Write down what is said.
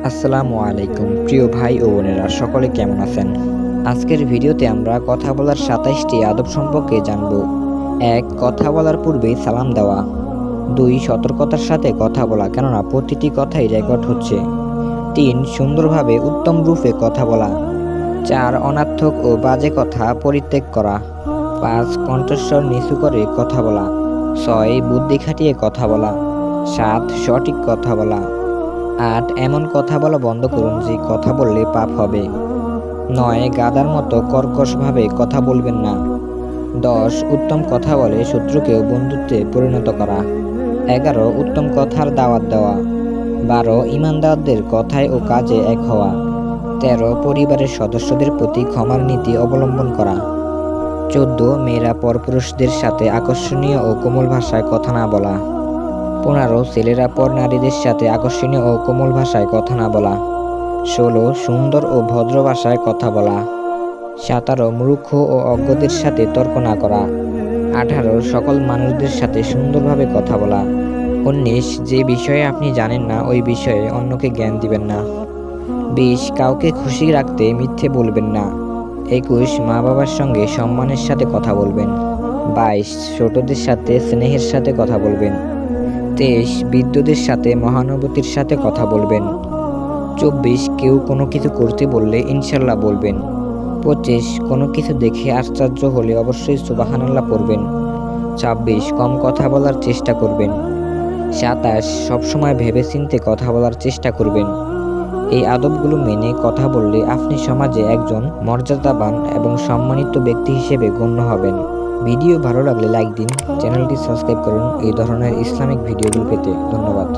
আসসালামু আলাইকুম প্রিয় ভাই ও বোনেরা, সকলে কেমন আছেন? আজকের ভিডিওতে আমরা কথা বলার ২৭টি আদব সম্পর্কে জানব। ১. কথা বলার পূর্বেই সালাম দেওয়া। ২. সতর্কতার সাথে কথা বলা, কেননা প্রতিটি কথাই রেকর্ড হচ্ছে। ৩. সুন্দরভাবে উত্তম রূপে কথা বলা। ৪. অনর্থক ও বাজে কথা পরিত্যাগ করা। ৫. কণ্ঠস্বর নিচু করে কথা বলা। ৬. বুদ্ধি খাটিয়ে কথা বলা। ৭. সঠিক কথা বলা। ৮. এমন কথা বলা বন্ধ করুন যে কথা বললে পাপ হবে। ৯. গাধার মতো কর্কশভাবে কথা বলবেন না। ১০. উত্তম কথা বলে শত্রুকেও বন্ধুত্বে পরিণত করা। ১১. উত্তম কথার দাওয়াত দেওয়া। ১২. ঈমানদারদের কথায় ও কাজে এক হওয়া। ১৩. পরিবারের সদস্যদের প্রতি ক্ষমার নীতি অবলম্বন করা। ১৪. মেয়েরা পরপুরুষদের সাথে আকর্ষণীয় ও কোমল ভাষায় কথা না বলা। ১৫. ছেলেরা পর নারীদের সাথে আকর্ষণীয় ও কোমল ভাষায় কথা না বলা। ১৬. সুন্দর ও ভদ্র ভাষায় কথা বলা। ১৭. মূর্খ ও অজ্ঞদের সাথে তর্ক না করা। ১৮. সকল মানুষদের সাথে সুন্দরভাবে কথা বলা। ১৯. যে বিষয়ে আপনি জানেন না ওই বিষয়ে অন্যকে জ্ঞান দিবেন না। ২০. কাউকে খুশি রাখতে মিথ্যে বলবেন না। ২১. মা বাবার সঙ্গে সম্মানের সাথে কথা বলবেন। ২২. ছোটদের সাথে স্নেহের সাথে কথা বলবেন। ২৩. বৃদ্ধদের সাথে মহানুভূতির সাথে কথা বলবেন। ২৪. কেউ কোনো কিছু করতে বললে ইনশাল্লাহ বলবেন। ২৫. কোনো কিছু দেখে আশ্চর্য হলে অবশ্যই সুবহানাল্লাহ পড়বেন। ২৬. কম কথা বলার চেষ্টা করবেন। ২৭. সবসময় ভেবেচিন্তে কথা বলার চেষ্টা করবেন। এই আদবগুলো মেনে কথা বললে আপনি সমাজে একজন মর্যাদাবান এবং সম্মানিত ব্যক্তি হিসেবে গণ্য হবেন। ভিডিও ভালো লাগলে লাইক দিন, চ্যানেলটি সাবস্ক্রাইব করুন এই ধরনের ইসলামিক ভিডিওগুলো পেতে। ধন্যবাদ।